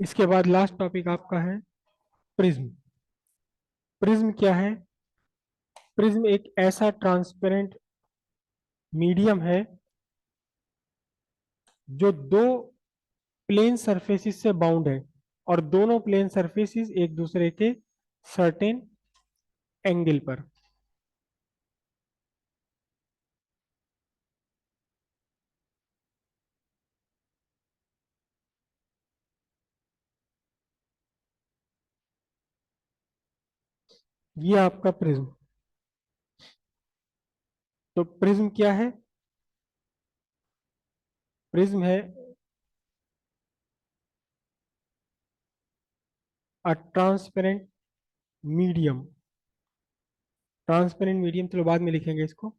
इसके बाद last topic आपका है प्रिज्म। प्रिज्म क्या है? प्रिज्म एक ऐसा ट्रांसपेरेंट मीडियम है जो दो प्लेन सरफेसिस से बाउंड है और दोनों प्लेन सरफेसिस एक दूसरे के सर्टेन एंगल पर। ये आपका प्रिज्म। तो प्रिज्म क्या है? प्रिज्म है a transparent medium. Transparent medium चलो बाद में लिखेंगे इसको।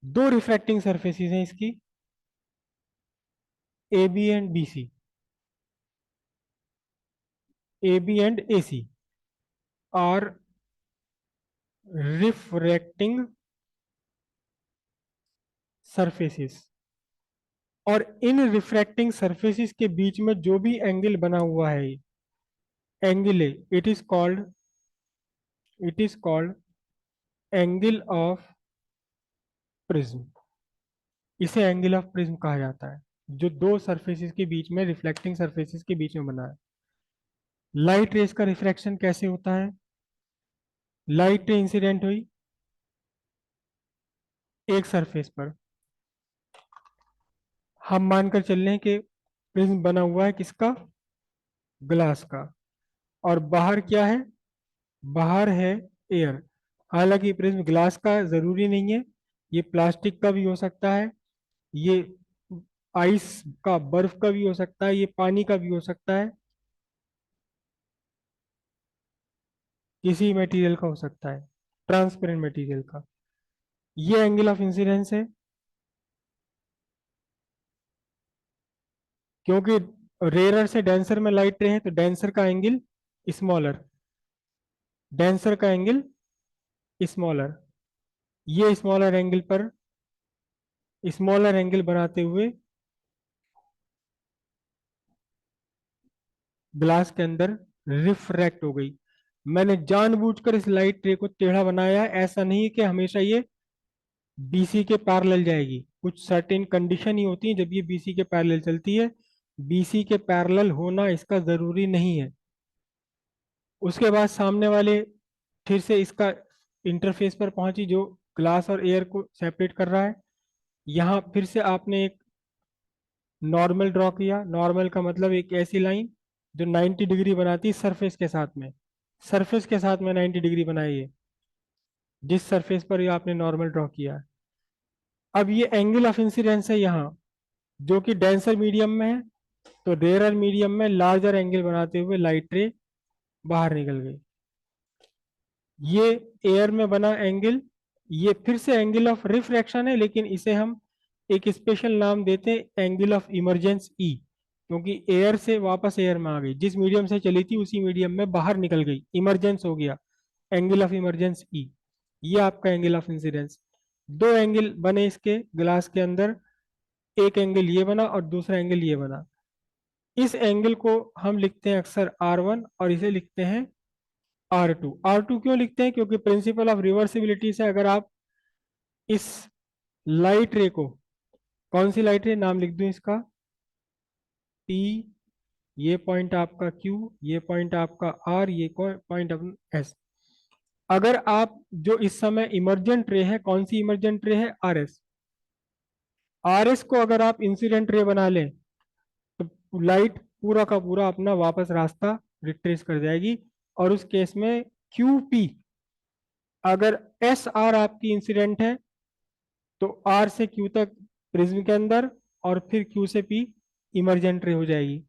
दो रिफ्रैक्टिंग सरफेसिस हैं इसकी, A B and B C, A B and A C are refracting surfaces. और इन रिफ्रैक्टिंग सरफेसिस के बीच में जो भी एंगल बना हुआ है, एंगल है, it is called angle of prism. इसे एंगल ऑफ प्रिज्म कहा जाता है, जो दो सरफेसिस के बीच में, रिफ्लेक्टिंग सरफेसिस के बीच में बना है। लाइट रेस का रिफ्रैक्शन कैसे होता है? लाइट रे इंसिडेंट हुई एक सरफेस पर, हम मानकर चल रहे हैं कि प्रिज्म बना हुआ है किसका? ग्लास का। और बाहर क्या है? बाहर है एयर। हालांकि प्रिज्म ग्लास का जरूरी नहीं है, ये प्लास्टिक का भी हो सकता है, ये आइस का, बर्फ का भी हो सकता है, ये पानी का भी हो सकता है, किसी मटेरियल का हो सकता है, ट्रांसपेरेंट मटेरियल का। ये एंगल ऑफ इंसिडेंस है, क्योंकि रेयर से डेंसर में लाइट रे है तो डेंसर का एंगल स्मॉलर, डेंसर का एंगल स्मॉलर। ये स्मॉलर एंगल बनाते हुए ग्लास के अंदर रिफ्रैक्ट हो गई। मैंने जानबूझकर इस लाइट रे को टेढ़ा बनाया है, ऐसा नहीं कि हमेशा ये बीसी के पैरेलल जाएगी। कुछ सर्टेन कंडीशन ही होती है जब ये बीसी के पैरेलल चलती है, बीसी के पैरेलल होना इसका जरूरी नहीं है। उसके बाद सामने वाले फिर से इसका इंटरफेस पर पहुंची जो ग्लास और एयर को सेपरेट कर रहा है। यहाँ फिर से आपने एक नॉर्मल ड्रॉ किया। नॉर्मल का मतलब एक ऐसी लाइन जो 90 डिग्री बनाती है सरफेस के साथ में, सरफेस के साथ में 90 डिग्री बनाई है जिस सरफेस पर ये आपने नॉर्मल ड्रॉ किया है। अब ये एंगल ऑफ इंसिडेंस है यहाँ, जो कि डेंसर मीडियम में है, तो रेयर मीडियम में लार्जर एंगल बनाते हुए लाइट रे बाहर निकल गई। ये एयर में बना एंगल, ये फिर से एंगल ऑफ रिफ्रैक्शन है, लेकिन इसे हम एक स्पेशल नाम देते हैं एंगल ऑफ इमरजेंस ई, क्योंकि एयर से वापस एयर में आ गई, जिस मीडियम से चली थी उसी मीडियम में बाहर निकल गई, इमरजेंस हो गया, एंगल ऑफ इमरजेंस ई। ये आपका एंगल ऑफ इंसिडेंस। दो एंगल बने इसके ग्लास के अंदर, एक एंगल ये बना और दूसरा एंगल ये बना। इस एंगल को हम लिखते हैं अक्सर R1 और इसे लिखते हैं R2। R2 क्यों लिखते हैं? क्योंकि प्रिंसिपल ऑफ रिवर्सिबिलिटी से अगर आप इस लाइट रे को, कौन सी लाइट रे नाम लिख दूं इसका, P, ये पॉइंट आपका Q, ये पॉइंट आपका R, ये पॉइंट अपना S। अगर आप जो इस समय इमर्जेंट रे है, कौन सी इमर्जेंट रे है? RS। RS को अगर आप इंसिडेंट रे बना लें तो लाइट पूरा का पूरा अपना वापस रास्ता रिट्रेस कर जाएगी। और उस केस में QP, अगर SR आपकी इंसिडेंट है तो R से Q तक प्रिज्म के अंदर, और फिर Q से P इमरजेंट रे हो जाएगी।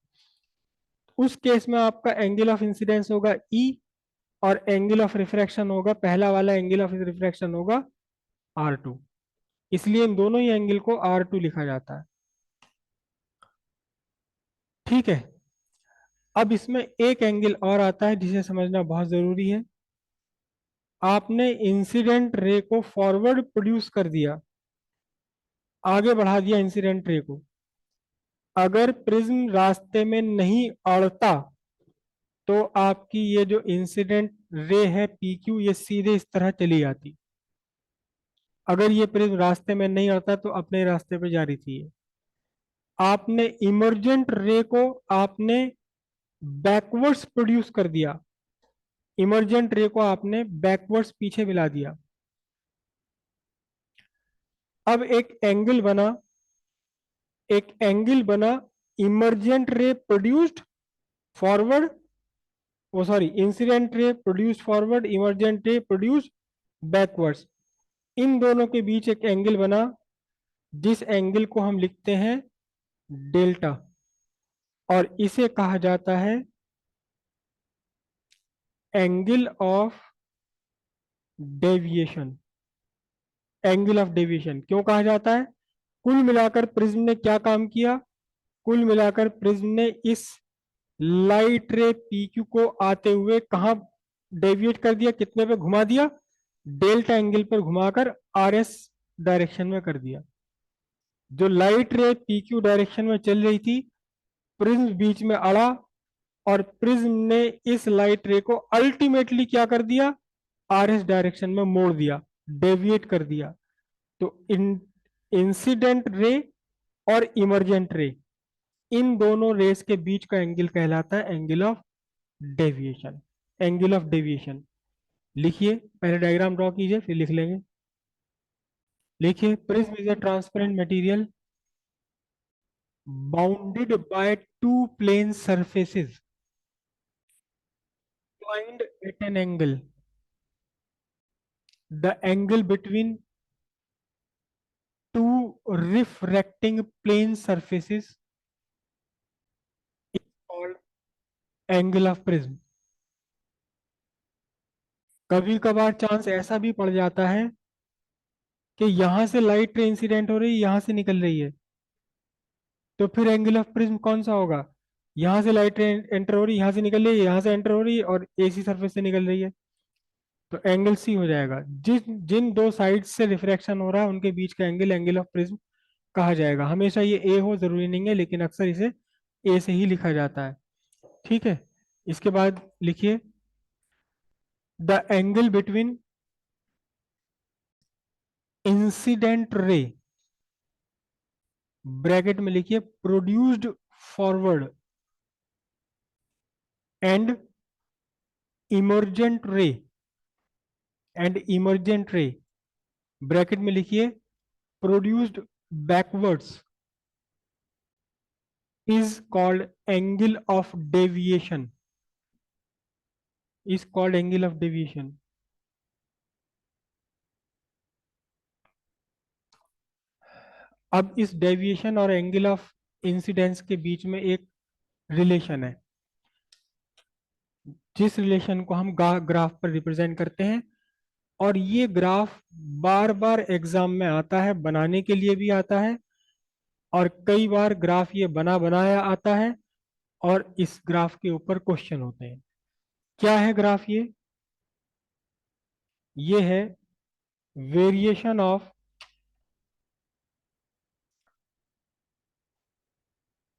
उस केस में आपका एंगल ऑफ इंसिडेंस होगा E, और एंगल ऑफ रिफ्रैक्शन होगा, पहला वाला एंगल ऑफ रिफ्रैक्शन होगा R2। इसलिए इन दोनों ही एंगल को R2 लिखा जाता है। ठीक है। अब इसमें एक एंगल और आता है जिसे समझना बहुत जरूरी है। आपने इंसिडेंट रे को फॉरवर्ड प्रोड्यूस कर दिया, आगे बढ़ा दिया इंसिडेंट रे को। अगर प्रिज्म रास्ते में नहीं अड़ता तो आपकी ये जो इंसिडेंट रे है PQ ये सीधे इस तरह चली जाती। अगर ये प्रिज्म रास्ते में नहीं अड़ता तो अपने रास्ते पे जा रही थी ये। आपने इमर्जेंट रे को आपने बैकवर्ड्स प्रोड्यूस कर दिया। इमर्जेंट रे को आपने बैकवर्ड्स पीछे मिला दिया। अब एक एंगल बना इमर्जेंट रे प्रोड्यूस्ड फॉरवर्ड, वो sorry incident ray produced forward, emergent ray produced backwards. इन दोनों के बीच एक एंगल बना जिस एंगल को हम लिखते हैं डेल्टा, और इसे कहा जाता है angle of deviation. Angle of deviation क्यों कहा जाता है? कुल मिलाकर प्रिज्म ने क्या काम किया? कुल मिलाकर प्रिज्म ने इस लाइट रे PQ को आते हुए कहा डेविएट कर दिया, कितने पे घुमा दिया? डेल्टा एंगल पर घुमाकर RS डायरेक्शन में कर दिया। जो लाइट रे PQ डायरेक्शन में चल रही थी, प्रिज्म बीच में अड़ा और प्रिज्म ने इस लाइट रे को अल्टीमेटली क्या कर दिया? RS डायरेक्शन में मोड़ दिया, डेविएट कर दिया। तो इंसिडेंट रे और इमर्जेंट रे, इन दोनों रेस के बीच का एंगल कहलाता है angle of deviation. Angle of deviation लिखिए, पहले डायग्राम ड्रॉ कीजिए फिर लिख लेंगे। लिखिए, prism is a transparent material bounded by two plane surfaces joined at an angle. The angle between two refracting plane surfaces is called angle of prism. कभी कभार chance ऐसा भी पड़ जाता है कि यहां से लाइट रे इंसिडेंट हो रही है, यहां से निकल रही है, तो फिर एंगल ऑफ प्रिज्म कौन सा होगा? यहां से लाइट रे एंटर हो रही है, यहां से निकल रही है, यहां से एंटर हो रही है और AC सरफेस से निकल रही है, तो एंगल C हो जाएगा। जिन दो साइड से रिफ्रैक्शन हो रहा है उनके बीच का एंगल एंगल ऑफ प्रिज्म कहा जाएगा। हमेशा ये A हो जरूरी नहीं है, लेकिन अक्सर इसे A से ही लिखा जाता है। ठीक है, इसके बाद लिखिए, the angle between incident ray, bracket में लिखिए, प्रोड्यूस्ड फॉरवर्ड एंड इमर्जेंट रे, ब्रैकेट में लिखिए, produced backwards, is called angle of deviation, is called angle of deviation. अब इस डेविएशन और एंगल ऑफ इंसिडेंस के बीच में एक रिलेशन है, जिस रिलेशन को हम ग्राफ पर रिप्रेजेंट करते हैं, और ये ग्राफ बार बार एग्जाम में आता है, बनाने के लिए भी आता है, और कई बार ग्राफ ये बना बनाया आता है और इस ग्राफ के ऊपर क्वेश्चन होते हैं। क्या है ग्राफ? ये है variation of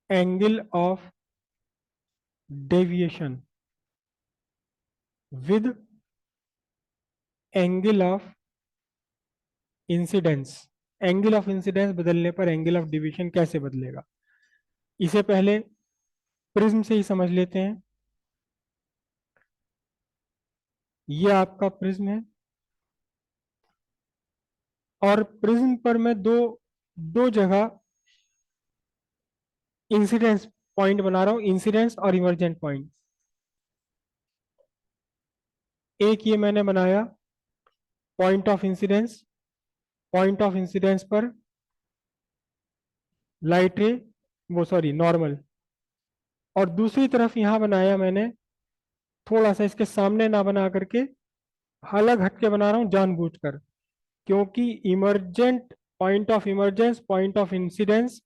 angle of deviation with angle of incidence. Angle of incidence बदलने पर एंगल ऑफ डिवीजन कैसे बदलेगा, इसे पहले प्रिज्म से ही समझ लेते हैं। ये आपका प्रिज्म है और प्रिज्म पर मैं दो दो जगह इंसिडेंस पॉइंट बना रहा हूं, इंसिडेंस और इमर्जेंट पॉइंट। एक ये मैंने बनाया point of incidence, point of incidence पर लाइट रे, वो सॉरी नॉर्मल, और दूसरी तरफ यहां बनाया मैंने, थोड़ा सा इसके सामने ना बना करके अलग हटके बना रहा हूं जानबूझकर, क्योंकि emergent point of emergence, point of incidence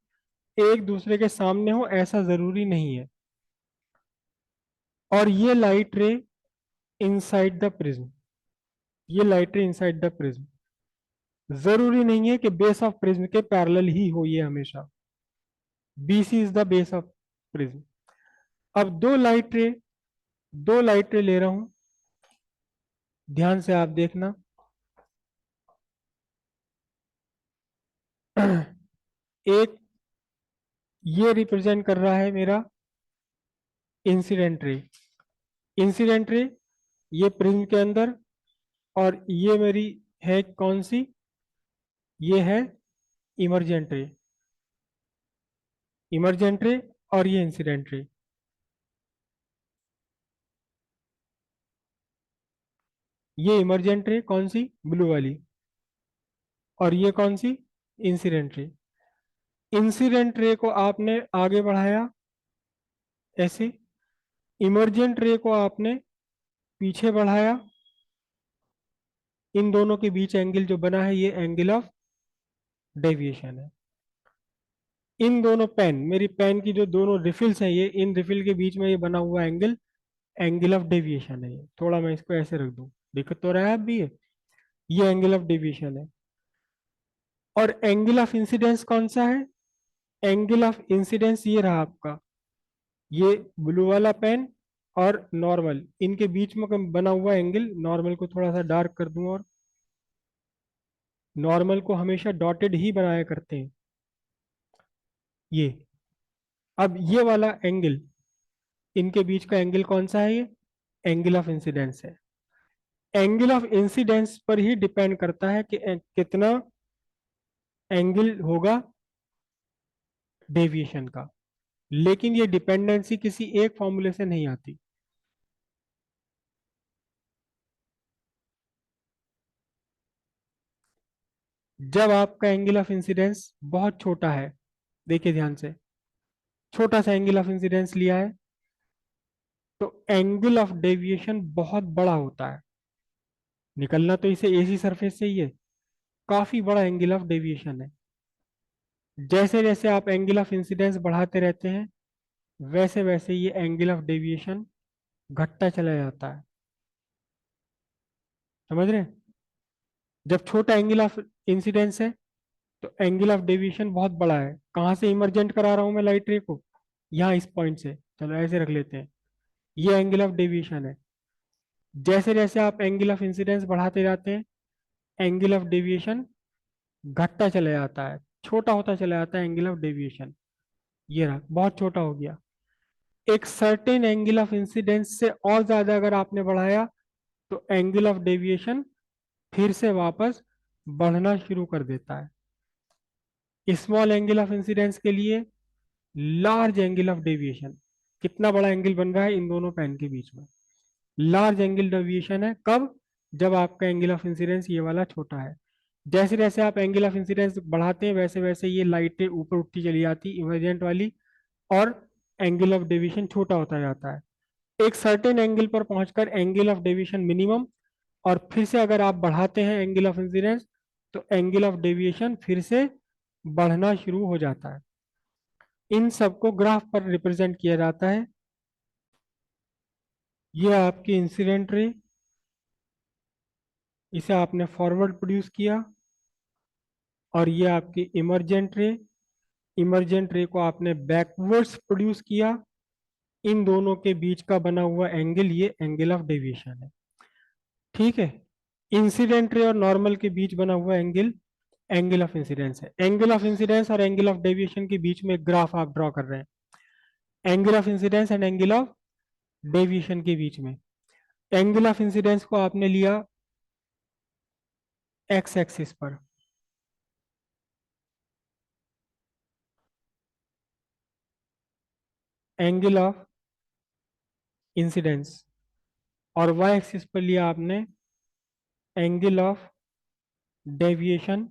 एक दूसरे के सामने हो ऐसा जरूरी नहीं है। और ये light ray inside the prism, ये light ray inside the prism, जरूरी नहीं है कि बेस ऑफ प्रिज्म के पैरेलल ही हो ये हमेशा। BC is the base of prism. अब दो लाइट रे ले रहा हूं, ध्यान से आप देखना। एक ये रिप्रेजेंट कर रहा है मेरा इंसिडेंट रे। इंसिडेंट रे ये प्रिज्म के अंदर, और ये मेरी है कौन सी, ये है इमरजेंट रे। इमरजेंट रे और ये इंसिडेंट रे। ये इमरजेंट रे कौन सी, ब्लू वाली, और ये कौन सी, इंसिडेंट रे। इंसिडेंट रे को आपने आगे बढ़ाया ऐसे, इमरजेंट रे को आपने पीछे बढ़ाया। इन दोनों के बीच एंगल जो बना है ये एंगल ऑफ डेविएशन है। इन दोनों पेन, मेरी पेन की जो दोनों रिफिल्स हैं, ये इन रिफिल के बीच में ये बना हुआ एंगल एंगल ऑफ डेविएशन है। ये थोड़ा मैं इसको ऐसे रख दूं, दिक्कत तो रहा है अब भी ये एंगल ऑफ डेविएशन है। और एंगल ऑफ इंसिडेंस कौन सा है, एंगल ऑफ इंसिडेंस ये रहा आपका, ये ब्लू वाला पेन और नॉर्मल, इनके बीच में बना हुआ एंगल। नॉर्मल को थोड़ा सा डार्क कर दूं, और नॉर्मल को हमेशा डॉटेड ही बनाया करते हैं ये। अब ये वाला एंगल, इनके बीच का एंगल कौन सा है, ये एंगल ऑफ इंसिडेंस है। एंगल ऑफ इंसिडेंस पर ही डिपेंड करता है कि कितना एंगल होगा डेविएशन का। लेकिन ये डिपेंडेंसी किसी एक फॉर्मूले से नहीं आती। जब आपका एंगल ऑफ इंसिडेंस बहुत छोटा है, देखिए ध्यान से, छोटा सा एंगल ऑफ इंसिडेंस लिया है, तो एंगल ऑफ डेविएशन बहुत बड़ा होता है। निकलना तो इसे एसी सरफेस से ही है, काफी बड़ा एंगल ऑफ डेविएशन है। जैसे जैसे आप एंगल ऑफ इंसिडेंस बढ़ाते रहते हैं, वैसे वैसे ये एंगल ऑफ डेविएशन घटता चला जाता है। समझ रहे हैं? जब छोटा एंगल ऑफ इंसिडेंस है, तो एंगल ऑफ डेविएशन बहुत बड़ा है। कहाँ से इमरजेंट करा रहा हूं मैं लाइट रे को, यहाँ इस पॉइंट से, चलो ऐसे रख लेते हैं, ये एंगल ऑफ डेविएशन है। जैसे जैसे आप एंगल ऑफ इंसिडेंस बढ़ाते जाते हैं, एंगल ऑफ डेविएशन घटता चला जाता है, छोटा होता चला जाता है एंगल ऑफ डेविएशन। ये रहा, बहुत छोटा हो गया। एक सर्टेन एंगल ऑफ इंसिडेंस से और ज्यादा अगर आपने बढ़ाया, तो एंगल ऑफ डेविएशन फिर से वापस बढ़ना शुरू कर देता है। स्मॉल एंगल ऑफ इंसिडेंस के लिए लार्ज एंगल ऑफ डेविएशन, कितना बड़ा एंगल बन रहा है इन दोनों पेन के बीच में, लार्ज एंगल डेविएशन है। कब, जब आपका एंगल ऑफ इंसिडेंस ये वाला छोटा है। जैसे जैसे आप एंगल ऑफ इंसिडेंस बढ़ाते हैं, वैसे वैसे ये लाइटें ऊपर उठती चली जाती इमरजेंट वाली, और एंगल ऑफ डेविएशन छोटा होता जाता है। एक सर्टेन एंगल पर पहुंचकर एंगल ऑफ डेविएशन मिनिमम, और फिर से अगर आप बढ़ाते हैं एंगल ऑफ इंसिडेंस, तो एंगल ऑफ डेविएशन फिर से बढ़ना शुरू हो जाता है। इन सबको ग्राफ पर रिप्रेजेंट किया जाता है। ये आपकी इंसिडेंट रे, इसे आपने फॉरवर्ड प्रोड्यूस किया, और ये आपकी इमरजेंट रे, इमरजेंट रे को आपने बैकवर्ड्स प्रोड्यूस किया। इन दोनों के बीच का बना हुआ एंगल ये एंगल ऑफ डेविएशन है। ठीक है, इंसिडेंट रे और नॉर्मल के बीच बना हुआ एंगल एंगल ऑफ इंसिडेंस है। एंगल ऑफ इंसिडेंस और एंगल ऑफ डेविएशन के बीच में एक ग्राफ आप ड्रॉ कर रहे हैं, angle of incidence and angle of deviation के बीच में। एंगल ऑफ इंसिडेंस को आपने लिया एक्स एक्सिस पर, एंगल ऑफ इंसिडेंस, और वाई एक्सिस पर लिया आपने angle of deviation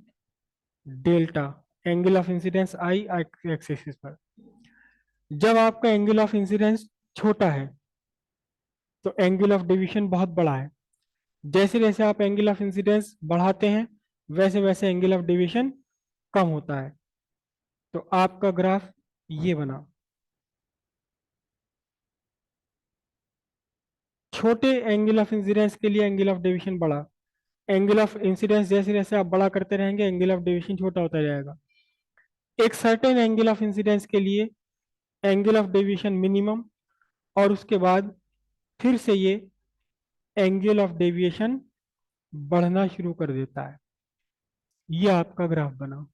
delta, angle of incidence I axis पर। जब आपका एंगल ऑफ इंसिडेंस छोटा है, तो एंगल ऑफ डेविएशन बहुत बड़ा है। जैसे जैसे आप एंगल ऑफ इंसिडेंस बढ़ाते हैं, वैसे वैसे एंगल ऑफ डेविएशन कम होता है। तो आपका ग्राफ ये बना। छोटे एंगल ऑफ इंसिडेंस के लिए एंगल ऑफ डेविएशन बड़ा, एंगल ऑफ इंसिडेंस जैसे जैसे आप बड़ा करते रहेंगे, एंगल ऑफ डेविएशन छोटा होता जाएगा। एक सर्टेन एंगल ऑफ इंसिडेंस के लिए एंगल ऑफ डेविएशन मिनिमम, और उसके बाद फिर से ये एंगल ऑफ डेविएशन बढ़ना शुरू कर देता है। ये आपका ग्राफ बना।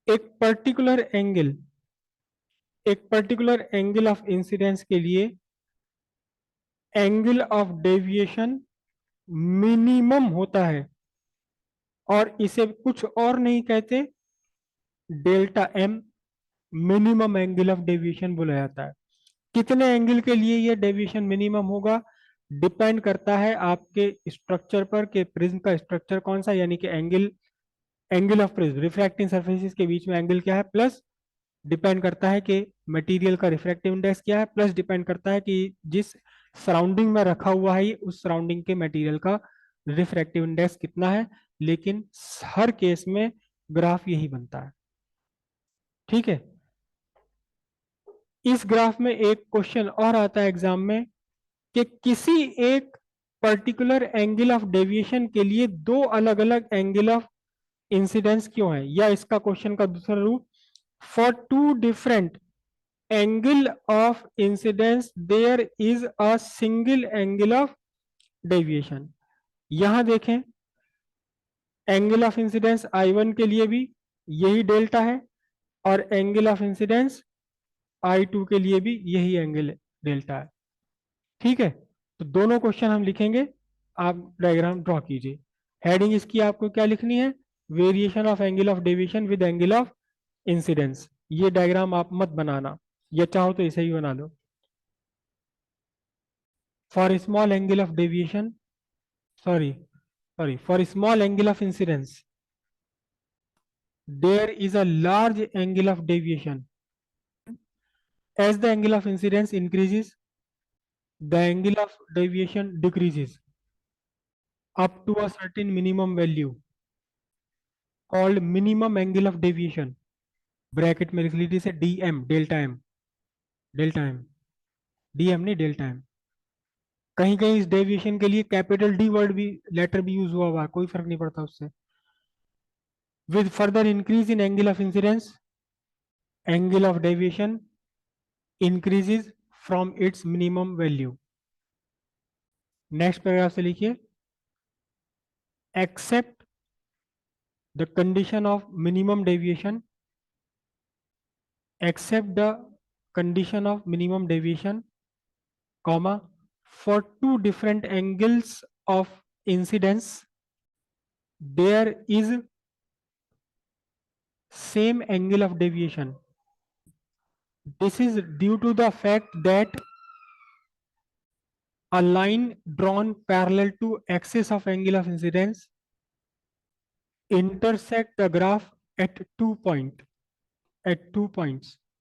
एक पर्टिकुलर एंगल, एक पर्टिकुलर एंगल ऑफ इंसिडेंस के लिए एंगल ऑफ डेविएशन मिनिमम होता है, और इसे कुछ और नहीं कहते, delta M minimum angle of deviation बोला जाता है। कितने एंगल के लिए ये डेविएशन मिनिमम होगा, डिपेंड करता है आपके स्ट्रक्चर पर कि प्रिज्म का स्ट्रक्चर कौन सा, यानी कि angle, angle of prism refracting surfaces के बीच में एंगल क्या है, प्लस डिपेंड करता है कि मटेरियल का रिफ्रैक्टिव इंडेक्स क्या है, प्लस डिपेंड करता है कि जिस सराउंडिंग में रखा हुआ है उस सराउंडिंग के मटेरियल का रिफ्रैक्टिव इंडेक्स कितना है। लेकिन हर केस में ग्राफ यही बनता है। ठीक है। इस ग्राफ में एक क्वेश्चन और आता है एग्जाम में कि किसी एक पर्टिकुलर एंगल ऑफ डेविएशन के लिए दो अलग अलग एंगल ऑफ इंसिडेंस क्यों है, या इसका क्वेश्चन का दूसरा रूप, for two different angle of incidence there is a single angle of deviation. यहां देखें, एंगल ऑफ इंसिडेंस I1 के लिए भी यही डेल्टा है, और एंगल ऑफ इंसिडेंस I2 के लिए भी यही एंगल डेल्टा है। ठीक है, तो दोनों क्वेश्चन हम लिखेंगे, आप डायग्राम ड्रॉ कीजिए। हेडिंग इसकी आपको क्या लिखनी है, variation of angle of deviation with angle of incidence. ये डायग्राम आप मत बनाना, या चाहो तो इसे ही बना लो। For small angle of deviation, sorry for small angle of incidence there is a large angle of deviation. As the angle of incidence increases, the angle of deviation decreases up to a certain minimum value called minimum angle of deviation. Bracket में लिख लीजिए इसे DM, delta M, delta M, DM नहीं delta M. कहीं कहीं इस deviation के लिए कैपिटल D वर्ड भी, लेटर भी यूज हुआ हुआ, कोई फर्क नहीं पड़ता उससे। With further increase in angle of incidence, angle of deviation increases from its minimum value. Next paragraph से लिखिए, except the condition of minimum deviation, except the condition of minimum deviation, comma, for two different angles of incidence there is same angle of deviation. This is due to the fact that a line drawn parallel to axis of angle of incidence intersect the graph at two points.